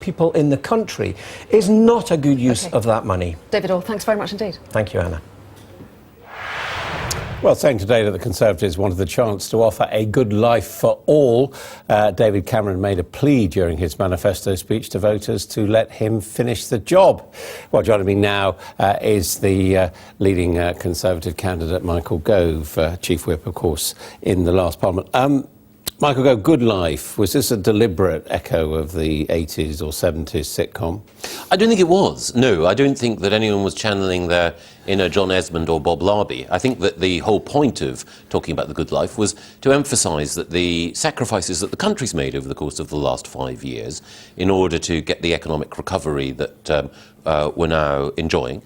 people in the country is not a good use of that money. David Orr, thanks very much indeed. Thank you, Anna. Well, saying today that the Conservatives wanted the chance to offer a good life for all, David Cameron made a plea during his manifesto speech to voters to let him finish the job. Well, joining me now is the leading Conservative candidate, Michael Gove, Chief Whip, of course, in the last Parliament. Michael Gove, good life, was this a deliberate echo of the 80s or 70s sitcom? I don't think it was. No, I don't think that anyone was channeling their inner John Esmond or Bob Larby. I think that the whole point of talking about the good life was to emphasise that the sacrifices that the country's made over the course of the last 5 years in order to get the economic recovery that we're now enjoying,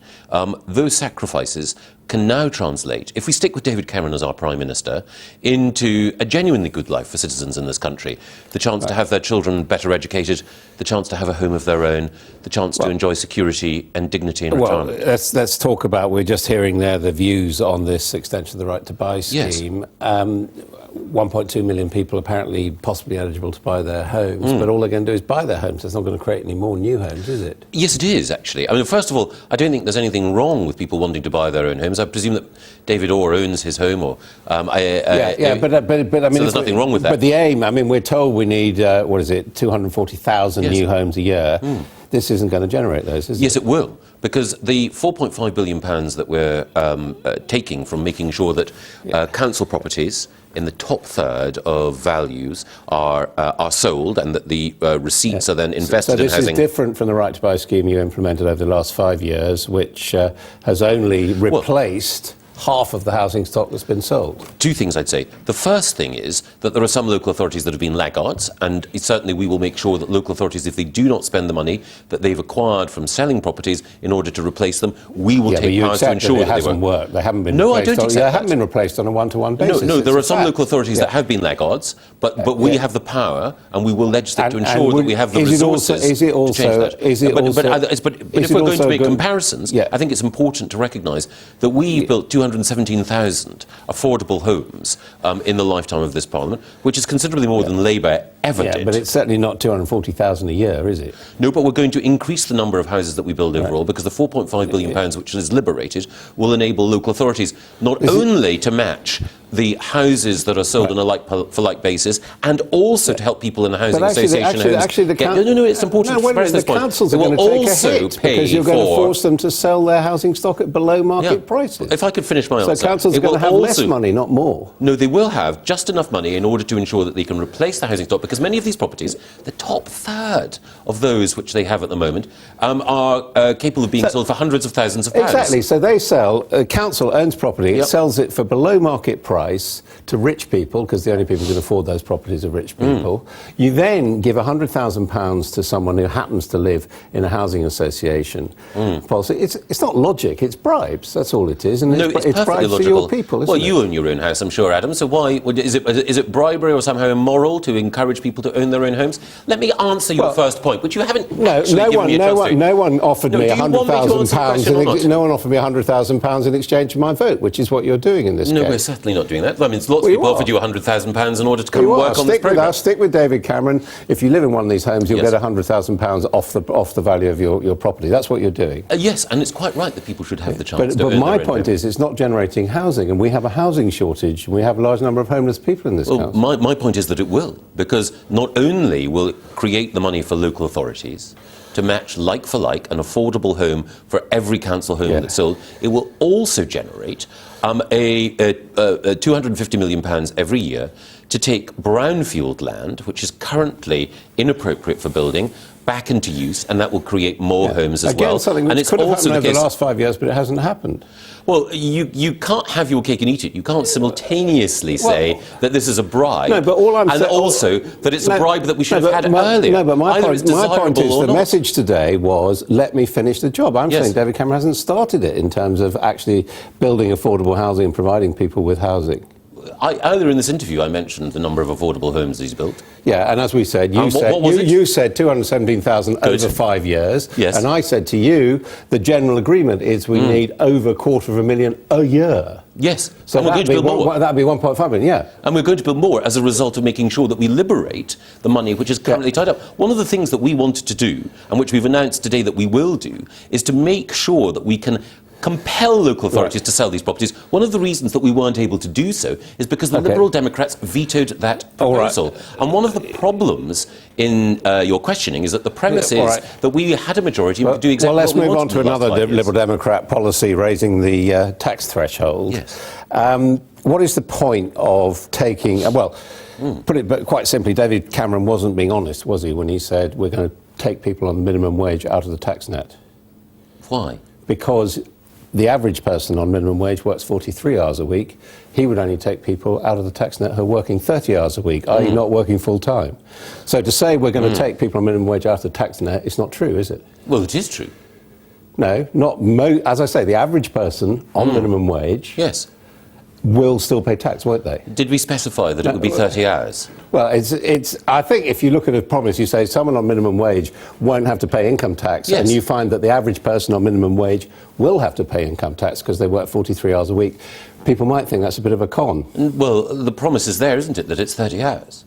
those sacrifices can now translate, if we stick with David Cameron as our Prime Minister, into a genuinely good life for citizens in this country. The chance to have their children better educated, the chance to have a home of their own, the chance to enjoy security and dignity in retirement. Well, let's talk about, we're just hearing there the views on this extension of the right to buy scheme. Yes. 1.2 million people apparently possibly eligible to buy their homes, but all they're going to do is buy their homes. It's not going to create any more new homes, is it? Yes, it is, actually. I mean, first of all, I don't think there's anything wrong with people wanting to buy their own homes. I presume that David Orr owns his home, or... but I mean... So there's nothing wrong with that. But the aim, I mean, we're told we need, 240,000 new homes a year. This isn't going to generate those, is it? Yes, it will, because the £4.5 billion that we're taking from making sure that council properties in the top third of values are sold, and that the receipts are then invested in housing. So this is different from the right to buy scheme you implemented over the last 5 years, which has only replaced half of the housing stock that's been sold. Two things I'd say. The first thing is that there are some local authorities that have been laggards, and certainly we will make sure that local authorities, if they do not spend the money that they've acquired from selling properties in order to replace them, we will take powers to ensure that it hasn't worked. They haven't been replaced. They haven't been replaced on a one-to-one basis. No, there are some local authorities that have been laggards, but we have the power, and we will legislate to ensure that we have the resources to change that. But if we're going to make comparisons, I think it's important to recognise that we built 217,000 affordable homes in the lifetime of this Parliament, which is considerably more than Labour ever did. But it's certainly not 240,000 a year, is it? No, but we're going to increase the number of houses that we build overall, because the £4.5 billion which is liberated will enable local authorities not only to match the houses that are sold on a like-for-like basis, and also to help people in the housing association homes. It's important to express this point. The councils are going to take a hit because you're going to force them to sell their housing stock at below market prices. If I could finish my answer. So councils are going to have less money, not more. No, they will have just enough money in order to ensure that they can replace the housing stock, because many of these properties, the top third of those which they have at the moment, are capable of being sold for hundreds of thousands of pounds. Exactly. So they sell, council owns property, it sells it for below market price to rich people, because the only people who can afford those properties are rich people. You then give £100,000 to someone who happens to live in a housing association policy. It's not logic, it's bribes. That's all it is. And it's bribes for your people, isn't it? Well, you own your own house, I'm sure, Adam. So why is it bribery or somehow immoral to encourage people to own their own homes? Let me answer your first point, which you haven't no one offered me £100,000. No one offered me £100,000 in exchange for my vote, which is what you're doing in this case. No, we're certainly not doing that. I mean, lots of people offered you £100,000 in order to come and work on this programme. Stick with David Cameron. If you live in one of these homes, you'll get £100,000 off the value of your property. That's what you're doing. Yes, and it's quite right that people should have the chance to But my point is, it's not generating housing, and we have a housing shortage, and we have a large number of homeless people in this council. My point is that it will, because not only will it create the money for local authorities to match like for like an affordable home for every council home that's sold, it will also generate £250 million every year to take brownfield land, which is currently inappropriate for building, back into use, and that will create more homes as well. Something which could have happened over the last 5 years, but it hasn't happened. Well, you can't have your cake and eat it. You can't simultaneously say that this is a bribe, that it's a bribe that we should have had earlier. No, but my point is the message today was, let me finish the job. I'm saying David Cameron hasn't started it in terms of actually building affordable housing and providing people with housing. earlier in this interview, I mentioned the number of affordable homes he's built. Yeah, and as we said, you said 217,000 over 5 years. Yes. And I said to you, the general agreement is we need over 250,000 a year. Yes. So and we're going to build more. That'd be 1.5 million, yeah. And we're going to build more as a result of making sure that we liberate the money which is currently tied up. One of the things that we wanted to do, and which we've announced today that we will do, is to make sure that we can compel local authorities to sell these properties. One of the reasons that we weren't able to do so is because the Liberal Democrats vetoed that proposal. And one of the problems in your questioning is that the premise is that we had a majority and we could do exactly what we wanted. Well, let's move on to another Liberal Democrat policy, raising the tax threshold. Yes. What is the point of taking... put it quite simply, David Cameron wasn't being honest, was he, when he said we're going to take people on minimum wage out of the tax net? Why? Because the average person on minimum wage works 43 hours a week. He would only take people out of the tax net who are working 30 hours a week, i.e. not working full time. So to say we're going to take people on minimum wage out of the tax net, it's not true, is it? Well, it is true. No, as I say, the average person on minimum wage will still pay tax, won't they? Did we specify that it would be 30 hours? Well, I think if you look at a promise, you say someone on minimum wage won't have to pay income tax, and you find that the average person on minimum wage will have to pay income tax because they work 43 hours a week. People might think that's a bit of a con. Well, the promise is there, isn't it, that it's 30 hours?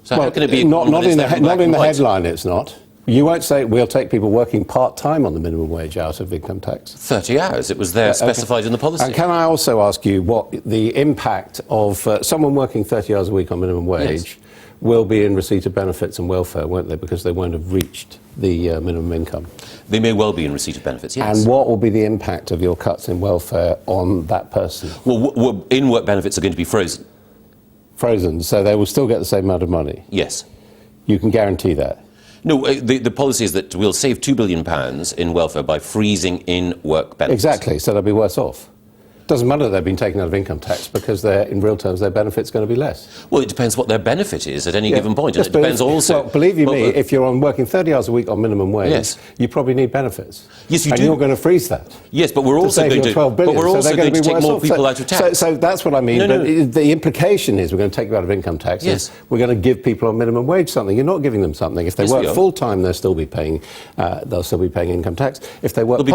So how can it be a not con when in it's there in black not in and the white? headline, it's not. You won't say we'll take people working part-time on the minimum wage out of income tax. 30 hours. It was there specified in the policy. And can I also ask you what the impact of someone working 30 hours a week on minimum wage will be in receipt of benefits and welfare, won't they? Because they won't have reached the minimum income. They may well be in receipt of benefits, yes. And what will be the impact of your cuts in welfare on that person? Well, in-work benefits are going to be frozen. Frozen, so they will still get the same amount of money? Yes. You can guarantee that? No, the policy is that we'll save £2 billion in welfare by freezing in-work benefits. Exactly, so they'll be worse off. Doesn't matter that they've been taken out of income tax because in real terms their benefit's going to be less. Well, it depends what their benefit is at any given point. And it depends also... Well, believe you me, if you're working 30 hours a week on minimum wage, you probably need benefits. Yes, you do. And you're going to freeze that. Yes, but we're also going to... $12 billion, but we're also going to take more people out of tax. So that's what I mean. No. But the implication is we're going to take you out of income tax. Yes. We're going to give people on minimum wage something. You're not giving them something. If they work full time, they'll still be paying income tax. If they work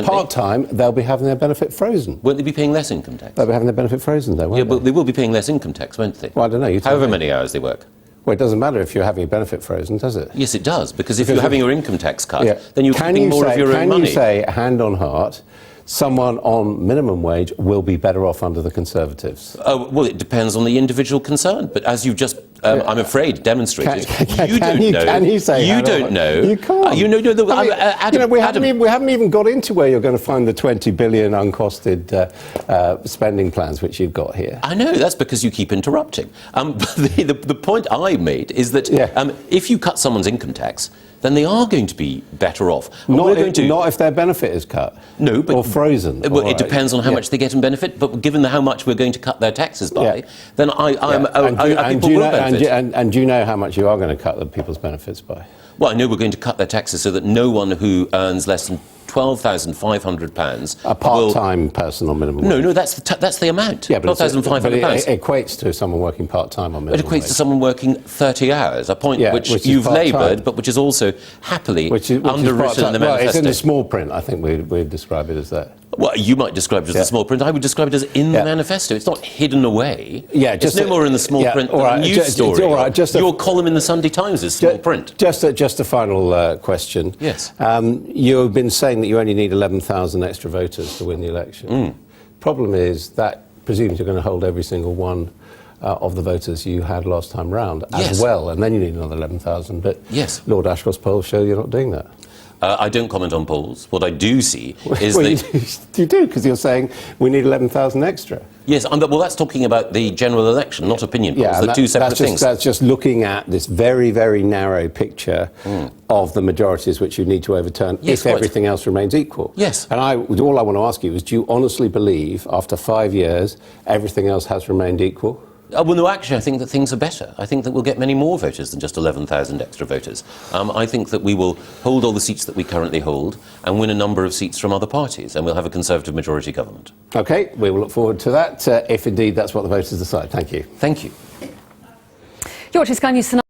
part time, they'll be having their benefit frozen. Won't they be paying less income tax? They'll be having their benefit frozen, though, won't they? But they will be paying less income tax, won't they? Well, I don't know. However many hours they work. Well, it doesn't matter if you're having your benefit frozen, does it? Yes, it does, because if you're having your income tax cut, then you're keeping more of your own money. Can you say, hand on heart, someone on minimum wage will be better off under the Conservatives? Well, it depends on the individual concerned, but as you've just, I'm afraid, demonstrated, you don't know. Can you say you don't know. You can't. Adam, we haven't even got into where you're going to find the 20 billion uncosted spending plans which you've got here. I know, that's because you keep interrupting. The point I made is that if you cut someone's income tax, then they are going to be better off. Not if their benefit is cut. No, but... Or frozen. Well, it depends on how much they get in benefit, but given how much we're going to cut their taxes by, then people will benefit. And do you know how much you are going to cut the people's benefits by? Well, I know we're going to cut their taxes so that no one who earns less than £12,500... A part-time person on minimum wage? No, that's the amount. Yeah, £12,500. But it equates to someone working part-time on minimum wage. It equates to someone working 30 hours, a point which you've laboured, but which is also happily underwritten in the manifesto. Well, it's in the small print, I think we'd describe it as that. Well, you might describe it as the small print. I would describe it as in the manifesto. It's not hidden away. It's no more in the small print than a news story. Your column in the Sunday Times is small print. Just a final question. Yes. You've been saying that you only need 11,000 extra voters to win the election. Problem is that presumes you're going to hold every single one of the voters you had last time round as well, and then you need another 11,000. But Lord Ashcroft's polls show you're not doing that. I don't comment on polls. What I do see is that... You do, because you're saying we need 11,000 extra. Yes, well, that's talking about the general election, not opinion polls. They're two separate things. That's just looking at this very, very narrow picture of the majorities which you need to overturn if everything else remains equal. Yes. And all I want to ask you is, do you honestly believe, after 5 years, everything else has remained equal? Well, no, actually, I think that things are better. I think that we'll get many more voters than just 11,000 extra voters. I think that we will hold all the seats that we currently hold and win a number of seats from other parties, and we'll have a Conservative majority government. OK, we will look forward to that, if indeed that's what the voters decide. Thank you. Thank you. You're watching Sky News Tonight.